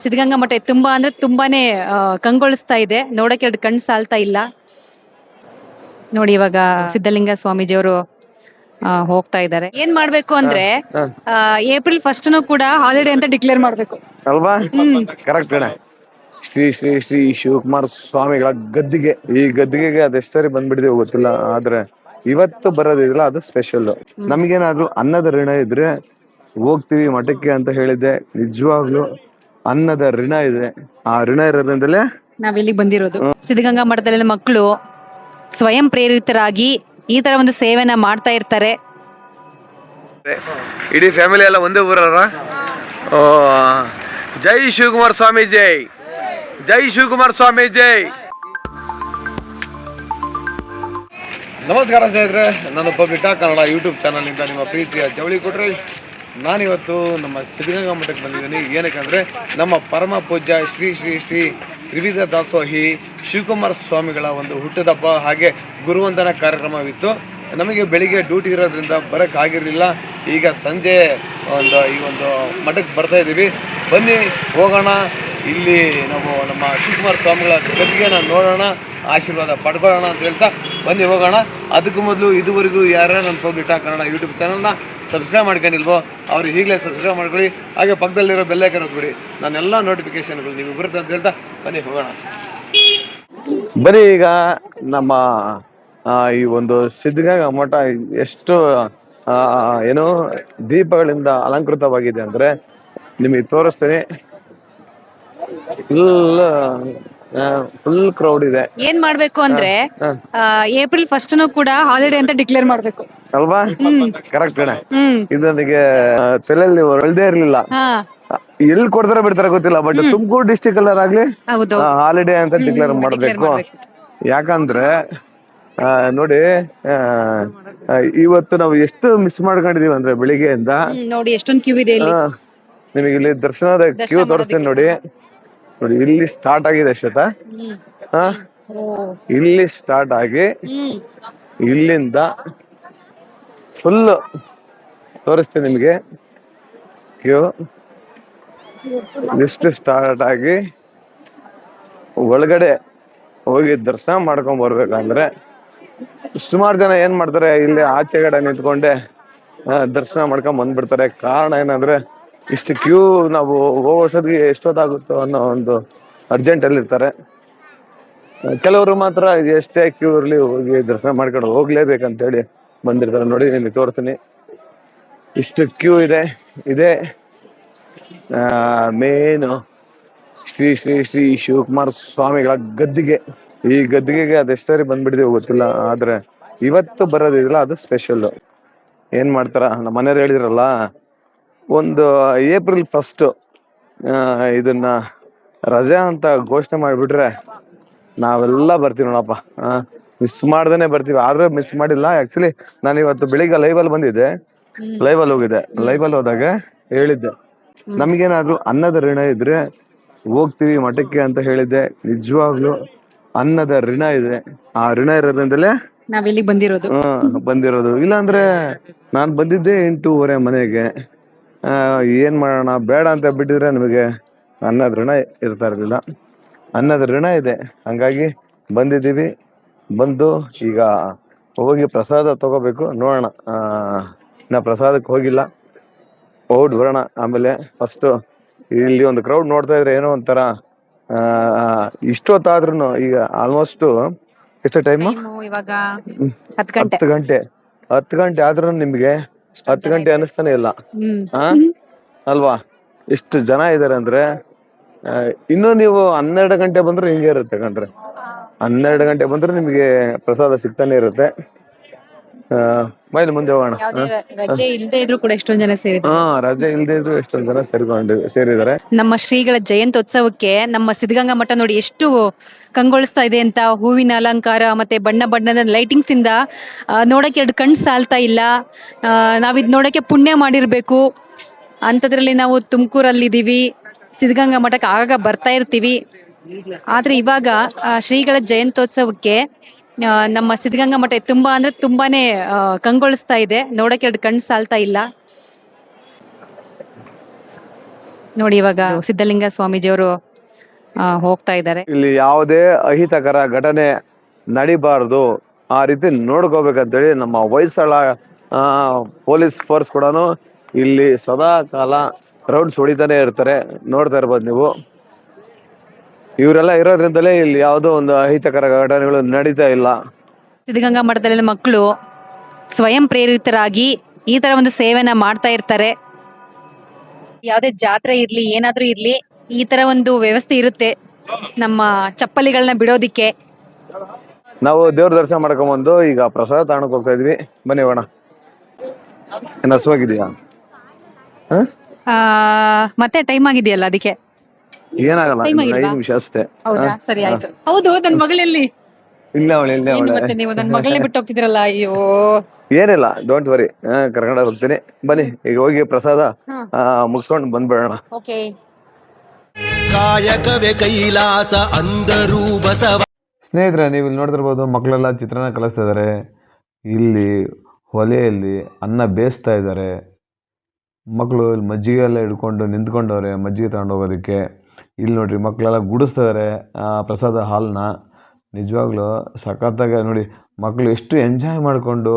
ಸಿದ್ಧಗಂಗಾ ಮಠ ತುಂಬಾ ಅಂದ್ರೆ ತುಂಬಾನೇ ಕಂಗೊಳಿಸ್ತಾ ಇದೆ. ನೋಡಕ್ಕೆ ಎರಡು ಕಣ್ಣು ಸಾಲ್ತಾ ಇಲ್ಲ. ನೋಡಿ ಇವಾಗ ಸಿದ್ಧಲಿಂಗ ಸ್ವಾಮೀಜಿಯವರು ಹೋಗ್ತಾ ಇದ್ದಾರೆ. ಏನ್ ಮಾಡ್ಬೇಕು ಅಂದ್ರೆ ಏಪ್ರಿಲ್ ಫಸ್ಟ್ ಕೂಡ ಹಾಲಿಡೇ ಅಂತ ಡಿಕ್ಲೇರ್ ಮಾಡ್ಬೇಕು ಅಲ್ವಾ? ಕರೆಕ್ಟ್ ಕಣೆ. ಶ್ರೀ ಶ್ರೀ ಶ್ರೀ ಶಿವಕುಮಾರ ಸ್ವಾಮಿಗಳ ಗದ್ದಿಗೆ, ಈ ಗದ್ದಿಗೆಗೆ ಅದೆಷ್ಟು ಸರಿ ಬಂದ್ಬಿಟ್ಟಿದೆ ಗೊತ್ತಿಲ್ಲ, ಆದ್ರೆ ಇವತ್ತು ಬರೋದಿಲ್ಲ, ಅದು ಸ್ಪೆಷಲ್. ನಮ್ಗೇನಾದ್ರು ಅನ್ನದ ಋಣ ಇದ್ರೆ ಹೋಗ್ತೀವಿ ಮಠಕ್ಕೆ ಅಂತ ಹೇಳಿದ್ದೆ. ನಿಜವಾಗ್ಲು ಅನ್ನದ ಋಣ ಇದೆ. ಆ ಋಣ ಇರೋದ್ರಿಂದಲೇ ನಾವ್ ಇಲ್ಲಿಗೆ ಬಂದಿರೋದು. ಸಿದ್ಧಗಂಗಾ ಮಠದಲ್ಲಿ ಮಕ್ಕಳು ಸ್ವಯಂ ಪ್ರೇರಿತರಾಗಿ ಈ ತರ ಒಂದು ಸೇವೆನ ಮಾಡ್ತಾ ಇರ್ತಾರೆ. ಇಡೀ ಫ್ಯಾಮಿಲಿ ಎಲ್ಲ ಒಂದೇ ಊರಲ್ಲ. ಜೈ ಶಿವಕುಮಾರ ಸ್ವಾಮಿ ಜೈ, ಜೈ ಶಿವಕುಮಾರ ಸ್ವಾಮಿ ಜೈ. ನಮಸ್ಕಾರ ಸ್ನೇಹಿತರೆ, ನಾನು ಪಬ್ಲಿಕ್ ಟಾಕ್ ಕನ್ನಡ ಯೂಟ್ಯೂಬ್ ಚಾನಲ್ನಿಂದ ನಿಮ್ಮ ಪ್ರೀತಿಯ ಜವಳಿ ಕೊಟ್ರೆ. ನಾನಿವತ್ತು ನಮ್ಮ ಸಿದ್ಧಗಂಗಾ ಮಠಕ್ಕೆ ಬಂದಿದ್ದೀನಿ. ಏನಕ್ಕಂದರೆ ನಮ್ಮ ಪರಮ ಪೂಜ್ಯ ಶ್ರೀ ಶ್ರೀ ಶ್ರೀ ತ್ರಿವಿಧ ದಾಸೋಹಿ ಶಿವಕುಮಾರ ಸ್ವಾಮಿಗಳ ಒಂದು ಹುಟ್ಟುಹಬ್ಬ ಹಾಗೆ ಗುರುವಂದನಾ ಕಾರ್ಯಕ್ರಮವಿತ್ತು. ನಮಗೆ ಬೆಳಿಗ್ಗೆ ಡ್ಯೂಟಿ ಇರೋದ್ರಿಂದ ಬರೋಕ್ಕಾಗಿರಲಿಲ್ಲ. ಈಗ ಸಂಜೆ ಈ ಒಂದು ಮಠಕ್ಕೆ ಬರ್ತಾ ಇದ್ದೀವಿ. ಬನ್ನಿ ಹೋಗೋಣ. ಇಲ್ಲಿ ನಾವು ನಮ್ಮ ಶಿವಕುಮಾರ ಸ್ವಾಮಿಗಳ ಗದ್ದಿಗೆನ ನೋಡೋಣ, ಆಶೀರ್ವಾದ ಪಡ್ಕೊಳ್ಳೋಣ ಅಂತ ಹೇಳ್ತಾ ಬನ್ನಿ ಹೋಗೋಣ. ಅದಕ್ಕೂ ಮೊದಲು ಇದುವರೆಗೂ ಯಾರು ನನ್ನ ಪಬ್ಲಿಕ್ ಟಾಕ್ ಕನ್ನಡ ಯೂಟ್ಯೂಬ್ ಚಾನಲ್ನ ಸಬ್ಸ್ಕ್ರೈಬ್ ಮಾಡ್ಕೊಂಡಿಲ್ವೋ ಅವರು ಈಗಲೇ ಸಬ್ಸ್ಕ್ರೈಬ್ ಮಾಡ್ಕೊಳ್ಳಿ. ಹಾಗೆ ಪಕ್ಕದಲ್ಲಿರೋ ಬೆಲ್ಲೈಕನ್ ಒತ್ಬಿಡಿ, ನಾನೆಲ್ಲ ನೋಟಿಫಿಕೇಶನ್ಗಳು ನಿಮಗೆ ಬರುತ್ತೆ ಅಂತ ಹೇಳ್ತಾ ಬನ್ನಿ ಹೋಗೋಣ. ಬರೀ ಈಗ ನಮ್ಮ ಈ ಒಂದು ಸಿದ್ಧಗಂಗಾ ಮಠ ಎಷ್ಟು ಏನು ದೀಪಗಳಿಂದ ಅಲಂಕೃತವಾಗಿದೆ ಅಂದ್ರೆ ನಿಮಗೆ ತೋರಿಸ್ತೀನಿ. ಫುಲ್ ಕ್ರೌಡ್ ಇದೆ. ಏನ್ ಮಾಡ್ಬೇಕು ಅಂದ್ರೆ ಏಪ್ರಿಲ್ ಫಸ್ಟ್ ಕೂಡ ಹಾಲಿಡೇ ಅಂತ ಡಿಕ್ಲೇರ್ ಮಾಡ್ಬೇಕು ಅಲ್ವಾ? ಕರೆಕ್ಟ್ ಕಣೆ. ಇದು ನನಗೆ ತಲೆಯಲ್ಲಿ ಒಳ್ದೇ ಇರ್ಲಿಲ್ಲ. ಎಲ್ಲಿ ಕೊಡ್ತಾರ ಬಿಡ್ತಾರ ಗೊತ್ತಿಲ್ಲ, ಬಟ್ ತುಮಕೂರು ಡಿಸ್ಟಿಕ್ ಅಲ್ಲಾಗ್ಲಿ ಹಾಲಿಡೇ ಅಂತ ಡಿಕ್ಲೇರ್ ಮಾಡ್ಬೇಕು. ಯಾಕಂದ್ರೆ ನೋಡಿ, ಇವತ್ತು ನಾವು ಎಷ್ಟು ಮಿಸ್ ಮಾಡ್ಕೊಂಡಿದೀವಿ ಅಂದ್ರೆ ಬೆಳಿಗ್ಗೆಯಿಂದ. ನೋಡಿ ಎಷ್ಟೊಂದು ಕ್ಯೂ ಇದೆ. ನಿಮಗೆ ಇಲ್ಲಿ ದರ್ಶನದ ಕ್ಯೂ ತೋರಿಸ್ತೇನೆ ನೋಡಿ. ನೋಡಿ ಇಲ್ಲಿ ಸ್ಟಾರ್ಟ್ ಆಗಿದೆ ಶ್ವೇತಾ. ಇಲ್ಲಿ ಸ್ಟಾರ್ಟ್ ಆಗಿ ಇಲ್ಲಿಂದ ಫುಲ್ ತೋರಿಸ್ತೇನೆ ನಿಮಗೆ ಕ್ಯೂ. ಇಷ್ಟು ಸ್ಟಾರ್ಟ್ ಆಗಿ ಒಳಗಡೆ ಹೋಗಿ ದರ್ಶನ ಮಾಡ್ಕೊಂಡ್ ಬರ್ಬೇಕಂದ್ರೆ ಸುಮಾರು ಜನ ಏನ್ ಮಾಡ್ತಾರೆ, ಇಲ್ಲಿ ಆಚೆಗಡೆ ನಿಂತ್ಕೊಂಡೆ ದರ್ಶನ ಮಾಡ್ಕೊಂಡ್ ಬಂದ್ಬಿಡ್ತಾರೆ. ಕಾರಣ ಏನಂದ್ರೆ ಇಷ್ಟು ಕ್ಯೂ ನಾವು ಹೋಗೋಸೋದಿಗೆ ಎಷ್ಟೊತ್ತಾಗುತ್ತೋ ಅನ್ನೋ ಒಂದು ಅರ್ಜೆಂಟ್ ಅಲ್ಲಿ ಇರ್ತಾರೆ. ಕೆಲವರು ಮಾತ್ರ ಎಷ್ಟೇ ಕ್ಯೂ ಇರ್ಲಿ ಹೋಗಿ ದರ್ಶನ ಮಾಡ್ಕೊಂಡು ಹೋಗ್ಲೇಬೇಕಂತ ಹೇಳಿ ಬಂದಿರ್ತಾರೆ. ನೋಡಿ ನಿಮಗೆ ತೋರಿಸ್ತೀನಿ, ಇಷ್ಟು ಕ್ಯೂ ಇದೆ. ಇದೇ ಮೇನು ಶ್ರೀ ಶ್ರೀ ಶ್ರೀ ಶಿವಕುಮಾರ ಸ್ವಾಮಿಗಳ ಗದ್ದಿಗೆ. ಈ ಗದ್ದಿಗೆಗೆ ಅದೆಷ್ಟು ಸರಿ ಬಂದ್ಬಿಟ್ಟಿದೆ ಗೊತ್ತಿಲ್ಲ, ಆದ್ರೆ ಇವತ್ತು ಬರೋದಿಲ್ಲ, ಅದು ಸ್ಪೆಷಲ್. ಏನ್ ಮಾಡ್ತಾರ ನಮ್ಮ ಮನೆಯವ್ರು ಹೇಳಿದ್ರಲ್ಲ, ಒಂದು ಏಪ್ರಿಲ್ ಫಸ್ಟ್ ಇದನ್ನ ರಜೆ ಅಂತ ಘೋಷಣೆ ಮಾಡಿಬಿಟ್ರೆ ನಾವೆಲ್ಲ ಬರ್ತೀವಿ ನೋಡಪ್ಪ. ಮಿಸ್ ಮಾಡ್ದೇನೆ ಬರ್ತೀವಿ. ಆದ್ರೆ ಮಿಸ್ ಮಾಡಿಲ್ಲ. ಆಕ್ಚುಲಿ ನಾನು ಇವತ್ತು ಬೆಳಿಗ್ಗೆ ಲೈವಲ್ಲಿ ಬಂದಿದ್ದೆ, ಲೈವಲ್ಲಿ ಹೋಗಿದ್ದೆ. ಲೈವಲ್ಲಿ ಹೋದಾಗ ಹೇಳಿದ್ದೆ, ನಮ್ಗೇನಾದ್ರು ಅನ್ನದ ಋಣ ಇದ್ರೆ ಹೋಗ್ತೀವಿ ಮಠಕ್ಕೆ ಅಂತ ಹೇಳಿದ್ದೆ. ನಿಜವಾಗ್ಲು ಅನ್ನದ ಋಣ ಇದೆ. ಆ ಋಣ ಇರೋದ್ರಿಂದಲೇ ನಾವ್ ಇಲ್ಲಿಗೆ ಬಂದಿರೋದು. ಇಲ್ಲಾಂದ್ರೆ ನಾನ್ ಬಂದಿದ್ದೆ 8:30 ಮನೆಗೆ. ಏನ್ ಮಾಡೋಣ, ಬೇಡ ಅಂತ ಬಿಟ್ಟಿದ್ರೆ ನಿಮಗೆ ಅನ್ನದ ಋಣ ಇರ್ತಾ ಇರ್ಲಿಲ್ಲ. ಅನ್ನದ ಋಣ ಇದೆ, ಹಂಗಾಗಿ ಬಂದಿದ್ದೀವಿ. ಬಂದು ಈಗ ಹೋಗಿ ಪ್ರಸಾದ ತಗೋಬೇಕು. ನೋಡೋಣ, ನಾ ಪ್ರಸಾದಕ್ಕೆ ಹೋಗಿಲ್ಲ, ಹೋಗಿ ಬರೋಣ. ಆಮೇಲೆ ಫಸ್ಟ್ ಇಲ್ಲಿ ಒಂದು ಕ್ರೌಡ್ ನೋಡ್ತಾ ಇದ್ರೆ ಏನೋ ಒಂಥರ ಇಷ್ಟೊತ್ತಾದ್ರೂ ಈಗ ಆಲ್ಮೋಸ್ಟ್ ಎಷ್ಟು ಟೈಮು? ಇವಾಗ 10 ಗಂಟೆ ಆದ್ರೂ ನಿಮ್ಗೆ 10 ಗಂಟೆ ಅನಿಸ್ತಾನೆ ಇಲ್ಲ ಅಲ್ವಾ? ಎಷ್ಟು ಜನ ಇದಾರೆ ಅಂದ್ರೆ ಇನ್ನು ನೀವು 12 ಗಂಟೆ ಬಂದ್ರೆ ಹಿಂಗೆ ಇರುತ್ತೆ ಕಣ್ರಿ. 12 ಗಂಟೆ ಬಂದ್ರೆ ನಿಮ್ಗೆ ಪ್ರಸಾದ ಸಿಗ್ತಾನೆ ಇರುತ್ತೆ. ಮೈಲಿ ಮುಂದೆ ಹೋಗೋಣ. ರಜೆ ಇಲ್ಲದೆ ಇದ್ರು ಕೂಡ ಎಷ್ಟೊಂದು ಜನ ರಜೆ ಇಲ್ಲದೆ ಇದ್ರು ಎಷ್ಟೊಂದು ಜನ ಸೇರಿದ್ದಾರೆ. ನಮ್ಮ ಶ್ರೀಗಳ ಜಯಂತ್ಯೋತ್ಸವಕ್ಕೆ ನಮ್ಮ ಸಿದ್ಧಗಂಗಾ ಮಠ ನೋಡಿ ಎಷ್ಟು ಕಂಗೊಳಿಸ್ತಾ ಇದೆ ಅಂತ. ಹೂವಿನ ಅಲಂಕಾರ ಮತ್ತೆ ಬಣ್ಣ ಬಣ್ಣದ ಲೈಟಿಂಗ್ಸ್ ಇಂದ ನೋಡಕ್ಕೆ ಎರಡು ಕಣ್ಣು ಸಾಲ್ತಾ ಇಲ್ಲ. ನಾವಿದ್ ನೋಡಕ್ಕೆ ಪುಣ್ಯ ಮಾಡಿರ್ಬೇಕು. ಅಂಥದ್ರಲ್ಲಿ ನಾವು ತುಮಕೂರಲ್ಲಿದ್ದೀವಿ, ಸಿದ್ಧಗಂಗಾ ಮಠಕ್ಕೆ ಆಗಾಗ ಬರ್ತಾ ಇರ್ತೀವಿ. ಆದ್ರೆ ಇವಾಗ ಶ್ರೀಗಳ ಜಯಂತ್ಯೋತ್ಸವಕ್ಕೆ ನಮ್ಮ ಸಿದ್ಧಗಂಗಾ ಮಠ ತುಂಬಾ ಅಂದ್ರೆ ತುಂಬಾನೇ ಕಂಗೊಳಿಸ್ತಾ ಇದೆ. ನೋಡಕ್ಕೆ ಎರಡು ಕಣ್ಣು ಸಾಲ್ತಾ ಇಲ್ಲ. ನೋಡಿ ಇವಾಗ ಸಿದ್ಧಲಿಂಗ ಸ್ವಾಮೀಜಿಯವರು ಹೋಗ್ತಾ ಇದ್ದಾರೆ. ಇಲ್ಲಿ ಯಾವುದೇ ಅಹಿತಕರ ಘಟನೆ ನಡಿಬಾರ್ದು, ಆ ರೀತಿ ನೋಡ್ಕೋಬೇಕಂತೇಳಿ ನಮ್ಮ ಹೊಯ್ಸಳ ಪೊಲೀಸ್ ಫೋರ್ಸ್ ಕೂಡ ಇಲ್ಲಿ ಸದಾ ಕಾಲ ರೌಂಡ್ಸ್ ಹೊಡಿತಾನೆ ಇರ್ತಾರೆ. ನೋಡ್ತಾ ಇರ್ಬೋದು ನೀವು. ಇವರೆಲ್ಲ ಇರೋದ್ರಿಂದಲೇ ಇಲ್ಲಿ ಯಾವುದೋ ಒಂದು ಅಹಿತಕರ ಘಟನೆಗಳು ನಡೀತಾ ಇಲ್ಲ. ಸಿದ್ಧಗಂಗಾ ಮಠದಲ್ಲಿ ಮಕ್ಕಳು ಸ್ವಯಂ ಪ್ರೇರಿತರಾಗಿ ಈ ತರ ಒಂದು ಸೇವೆನ ಮಾಡ್ತಾ ಇರ್ತಾರೆ. ಯಾವುದೇ ಜಾತ್ರೆ ಇರ್ಲಿ, ಏನಾದ್ರೂ ಇರ್ಲಿ, ಈ ತರ ಒಂದು ವ್ಯವಸ್ಥೆ ಇರುತ್ತೆ ನಮ್ಮ ಚಪ್ಪಲಿಗಳನ್ನ ಬಿಡೋದಿಕ್ಕೆ. ನಾವು ದೇವ್ರ ದರ್ಶನ ಮಾಡ್ಕೊಂಡ್ಬಂದು ಈಗ ಪ್ರಸಾದ ತಗೊಂಡಕ್ ಹೋಗ್ತಾ ಇದ್ವಿ. ಬನ್ನಿ ಹೋಗೋಣ. ಏನ್ ಹಸುವಾಗಿದೆಯಾ? ಮತ್ತೆ ಟೈಮ್ ಆಗಿದೆಯಲ್ಲ, ಅದಕ್ಕೆ ಏನಾಗಲ್ಲ, Time ಆಗಿಲ್ವಾ? 5 ನಿಮಿಷ ಅಷ್ಟೇ. ಹೌದಾ? ಸರಿ ಆಯ್ತು. ಹೌದು, ನನ್ ಮಗಳಲ್ಲಿ ಇಲ್ಲ ಅವಳೆ ಏನು ಮತ್ತೆ ನೀವು ನನ್ ಮಗಳನ್ನೇ ಬಿಟ್ಟು ಹೋಗ್ತಿದ್ರಲ್ಲ, ಅಯ್ಯೋ. ಏನಿಲ್ಲ, ಡೋಂಟ್ ವರಿ, ಕರ್ಕೊಂಡು ಹೋಗ್ತೀನಿ. ಬನ್ನಿ ಈಗ ಹೋಗಿ ಪ್ರಸಾದ ಮುಗಿಸ್ಕೊಂಡು ಬಂದ್ಬಿಡೋಣ. ಓಕೆ. ಕಾಯಕವೇ ಕೈಲಾಸ ಅಂದರು ಬಸವ. ಸ್ನೇಹಿತರೆ, ನೀವು ಇಲ್ಲಿ ನೋಡ್ತಿರ್ಬೋದು, ಮಕ್ಕಳೆಲ್ಲ ಚಿತ್ರಾನ್ನ ಕಲಿಸ್ತಾ ಇದ್ದಾರೆ. ಇಲ್ಲಿ ಒಲೆಯಲ್ಲಿ ಅನ್ನ ಬೇಯಿಸ್ತಾ ಇದ್ದಾರೆ. ಮಕ್ಕಳು ಇಲ್ಲಿ ಮಜ್ಜಿಗೆ ಎಲ್ಲ ಹಿಡ್ಕೊಂಡು ನಿಂತ್ಕೊಂಡವ್ರೆ ಮಜ್ಜಿಗೆ ತಗೊಂಡು ಹೋಗೋದಕ್ಕೆ. ಇಲ್ಲಿ ನೋಡ್ರಿ, ಮಕ್ಕಳೆಲ್ಲ ಗುಡಿಸ್ತಾ ಇದ್ದಾರೆ ಪ್ರಸಾದ ಹಾಲನ್ನ. ನಿಜವಾಗ್ಲೂ ಸಖತ್ತಾಗಿ ನೋಡಿ, ಮಕ್ಕಳು ಎಷ್ಟು ಎಂಜಾಯ್ ಮಾಡಿಕೊಂಡು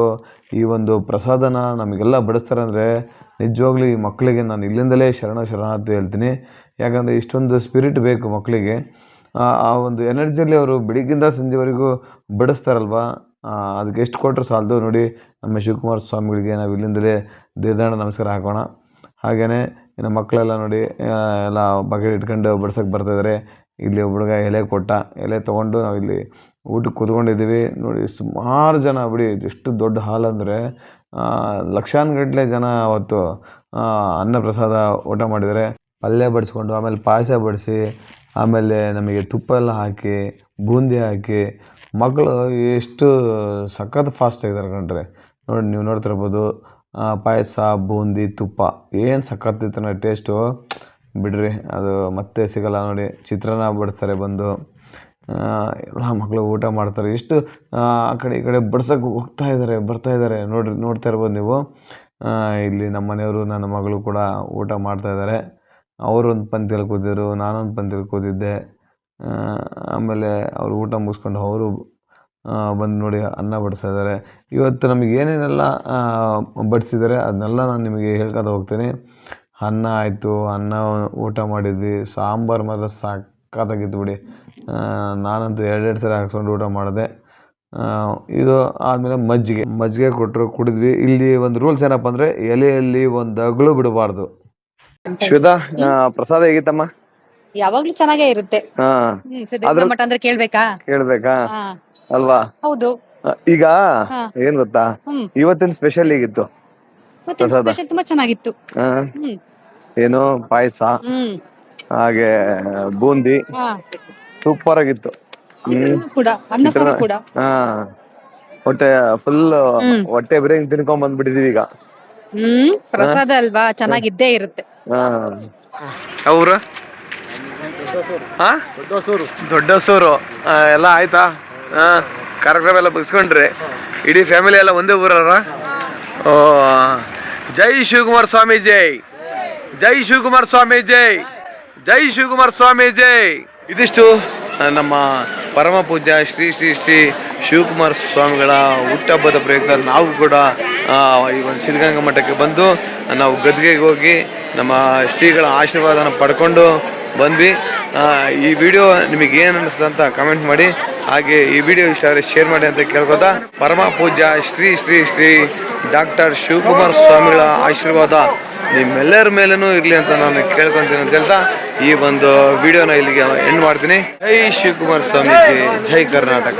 ಈ ಒಂದು ಪ್ರಸಾದನ ನಮಗೆಲ್ಲ ಬಡಿಸ್ತಾರೆ ಅಂದರೆ ನಿಜವಾಗ್ಲೂ ಈ ಮಕ್ಕಳಿಗೆ ನಾನು ಇಲ್ಲಿಂದಲೇ ಶರಣಾರ್ಥಿ ಹೇಳ್ತೀನಿ. ಯಾಕಂದರೆ ಇಷ್ಟೊಂದು ಸ್ಪಿರಿಟ್ ಬೇಕು ಮಕ್ಕಳಿಗೆ. ಆ ಒಂದು ಎನರ್ಜಿಯಲ್ಲಿ ಅವರು ಬೆಳಿಗ್ಗಿಂದ ಸಂಜೆವರೆಗೂ ಬಡಿಸ್ತಾರಲ್ವ, ಅದಕ್ಕೆ ಎಷ್ಟು ಕೊಟ್ಟರು ಸಾಲದು. ನೋಡಿ, ನಮ್ಮ ಶಿವಕುಮಾರ ಸ್ವಾಮಿಗಳಿಗೆ ನಾವು ಇಲ್ಲಿಂದಲೇ ದೇವದಾಂಡ ನಮಸ್ಕಾರ ಹಾಕೋಣ. ಹಾಗೆಯೇ ಇನ್ನು ಮಕ್ಕಳೆಲ್ಲ ನೋಡಿ ಎಲ್ಲ ಬಕೆಟ್ ಇಟ್ಕೊಂಡು ಬಡ್ಸೋಕ್ಕೆ ಬರ್ತಾಯಿದ್ದಾರೆ. ಇಲ್ಲಿ ಹುಡುಗ ಎಲೆ ಕೊಟ್ಟ, ಎಲೆ ತೊಗೊಂಡು ನಾವು ಇಲ್ಲಿ ಊಟಕ್ಕೆ ಕೂತ್ಕೊಂಡಿದ್ದೀವಿ. ನೋಡಿ, ಸುಮಾರು ಜನ ಬಿಡಿ, ಎಷ್ಟು ದೊಡ್ಡ ಹಾಲ್ ಅಂದರೆ ಲಕ್ಷಾನುಗಟ್ಟಲೆ ಜನ ಅವತ್ತು ಅನ್ನ ಪ್ರಸಾದ ಊಟ ಮಾಡಿದ್ದಾರೆ. ಪಲ್ಯ ಬಡಿಸ್ಕೊಂಡು, ಆಮೇಲೆ ಪಾಯಸ ಬಡಿಸಿ, ಆಮೇಲೆ ನಮಗೆ ತುಪ್ಪ ಎಲ್ಲ ಹಾಕಿ, ಬೂಂದಿ ಹಾಕಿ, ಮಕ್ಕಳು ಎಷ್ಟು ಸಖತ್ ಫಾಸ್ಟ್ ಆಗಿದ್ದಾರೆ ಕಣ್ರಿ. ನೋಡಿ, ನೀವು ನೋಡ್ತಿರ್ಬೋದು, ಪಾಯಸ, ಬೂಂದಿ, ತುಪ್ಪ ಏನು ಸಖತ್ತಿತ್ತು ನೋಡಿ ಟೇಸ್ಟು. ಬಿಡ್ರಿ, ಅದು ಮತ್ತೆ ಸಿಗಲ್ಲ. ನೋಡಿ, ಚಿತ್ರಾನ್ನ ಬಡಿಸ್ತಾರೆ ಬಂದು, ಎಲ್ಲ ಮಕ್ಕಳು ಊಟ ಮಾಡ್ತಾರೆ. ಎಷ್ಟು ಆ ಕಡೆ ಈ ಕಡೆ ಬಡ್ಸೋಕ್ಕೆ ಬರ್ತಾಯಿದ್ದಾರೆ. ನೋಡ್ತಾ ಇರ್ಬೋದು ನೀವು. ಇಲ್ಲಿ ನಮ್ಮ ಮನೆಯವರು, ನನ್ನ ಮಗಳು ಕೂಡ ಊಟ ಮಾಡ್ತಾಯಿದ್ದಾರೆ. ಅವರೊಂದು ಪಂಕ್ತಿಯಲ್ಲಿ ಕೂತಿದ್ರು, ನಾನೊಂದು ಪಂಕ್ತಿಯಲ್ಲಿ ಕೂತಿದ್ದೆ. ಆಮೇಲೆ ಅವರು ಊಟ ಮುಗಿಸ್ಕೊಂಡು ಅವರು ಬಂದು ನೋಡಿ ಅನ್ನ ಬಡಿಸ್ತಾ ಇದ್ದಾರೆ. ಇವತ್ತು ನಮಗೆ ಏನೇನೆಲ್ಲ ಬಡಿಸಿದ್ದಾರೆ ಅದನ್ನೆಲ್ಲ ನಾನು ನಿಮಗೆ ಹೇಳ್ಕೊತ ಹೋಗ್ತೀನಿ. ಅನ್ನ ಆಯಿತು, ಅನ್ನ ಊಟ ಮಾಡಿದ್ವಿ. ಸಾಂಬಾರು ಮಾತ್ರ ಸಖತ್ತಾಗಿತ್ತು ಬಿಡಿ. ನಾನಂತೂ 2 ಸರಿ ಹಾಕ್ಸ್ಕೊಂಡು ಊಟ ಮಾಡಿದೆ. ಇದು ಆದಮೇಲೆ ಮಜ್ಜಿಗೆ ಕೊಟ್ಟರು, ಕುಡಿದ್ವಿ. ಇಲ್ಲಿ ಒಂದು ರೂಲ್ಸ್ ಏನಪ್ಪ ಅಂದರೆ, ಎಲೆಯಲ್ಲಿ ಒಂದು ಅಗಳು ಬಿಡಬಾರ್ದು. ಶ್ವೇತಾ, ಪ್ರಸಾದ ಹೇಗಿತ್ತಮ್ಮ? ಯಾವಾಗ್ಲೂ ಚೆನ್ನಾಗೇ ಇರುತ್ತೆ. ಸಿದ್ಧಗಂಗಾ ಮಠ ಅಂದ್ರೆ ಕೇಳ್ಬೇಕಾ ಅಲ್ವಾ? ಹೌದು. ಈಗ ಏನ್ ಗೊತ್ತಾ, ಇವತ್ತಿನ ಸ್ಪೆಷಲ್ ಹೇಗಿತ್ತು? ಮತ್ತೆ ಸ್ಪೆಷಲ್ ತುಂಬಾ ಚೆನ್ನಾಗಿತ್ತು. ಏನು ಪಾಯಸ, ಹಾಗೆ ಬೂಂದಿ ಸೂಪರ್ ಆಗಿತ್ತು. ಕೂಡ ಅನ್ನ ಸಾರು ಕೂಡ. ಹೊಟ್ಟೆ ಫುಲ್, ಹೊಟ್ಟೆ ಬರೀ ತಿನ್ಕೊಂಡ್ ಬಂದ್ಬಿಟ್ಟಿದೀವಿ ಈಗ. ಪ್ರಸಾದ ಅಲ್ವಾ, ಚೆನ್ನಾಗಿದ್ದೇ ಇರುತ್ತೆ. ಅವ್ರ ದೊಡ್ಡಸೂರು ಎಲ್ಲ ಆಯ್ತಾ? ಕಾರ್ಯಕ್ರಮ ಎಲ್ಲ ಮುಗಿಸ್ಕೊಂಡ್ರಿ? ಇಡೀ ಫ್ಯಾಮಿಲಿ ಎಲ್ಲ ಒಂದೇ ಊರವ್ರ? ಓ, ಜೈ ಶಿವಕುಮಾರ ಸ್ವಾಮಿ ಜೈ, ಜೈ ಶಿವಕುಮಾರ ಸ್ವಾಮಿ ಜೈ, ಜೈ ಶಿವಕುಮಾರ ಸ್ವಾಮಿ ಜೈ. ಇದಿಷ್ಟು ನಮ್ಮ ಪರಮ ಪೂಜ್ಯ ಶ್ರೀ ಶ್ರೀ ಶ್ರೀ ಶಿವಕುಮಾರ ಸ್ವಾಮಿಗಳ ಹುಟ್ಟಹಬ್ಬದ ಪ್ರಯುಕ್ತ ನಾವು ಕೂಡ ಈ ಒಂದು ಸಿದ್ಧಗಂಗಾ ಮಠಕ್ಕೆ ಬಂದು ನಾವು ಗದ್ಗೆಗೆ ಹೋಗಿ ನಮ್ಮ ಶ್ರೀಗಳ ಆಶೀರ್ವಾದನ ಪಡ್ಕೊಂಡು ಬಂದ್ವಿ. ಈ ವಿಡಿಯೋ ನಿಮಗೆ ಏನು ಅನ್ನಿಸ್ತು ಅಂತ ಕಮೆಂಟ್ ಮಾಡಿ. ಹಾಗೆ ಈ ವಿಡಿಯೋ ಇಷ್ಟ ಆದರೆ ಶೇರ್ ಮಾಡಿ ಅಂತ ಕೇಳ್ಕೊತಾ, ಪರಮ ಪೂಜ್ಯ ಶ್ರೀ ಶ್ರೀ ಶ್ರೀ ಡಾಕ್ಟರ್ ಶಿವಕುಮಾರ ಸ್ವಾಮಿಗಳ ಆಶೀರ್ವಾದ ನಿಮ್ಮೆಲ್ಲರ ಮೇಲೂ ಇರಲಿ ಅಂತ ನಾನು ಕೇಳ್ಕೊತೀನಿ ಅಂತ ಹೇಳ್ತಾ ಈ ಒಂದು ವಿಡಿಯೋನ ಇಲ್ಲಿಗೆ ಎಂಡ್ ಮಾಡ್ತೀನಿ. ಜೈ ಶಿವಕುಮಾರ ಸ್ವಾಮೀಜಿ, ಜೈ ಕರ್ನಾಟಕ.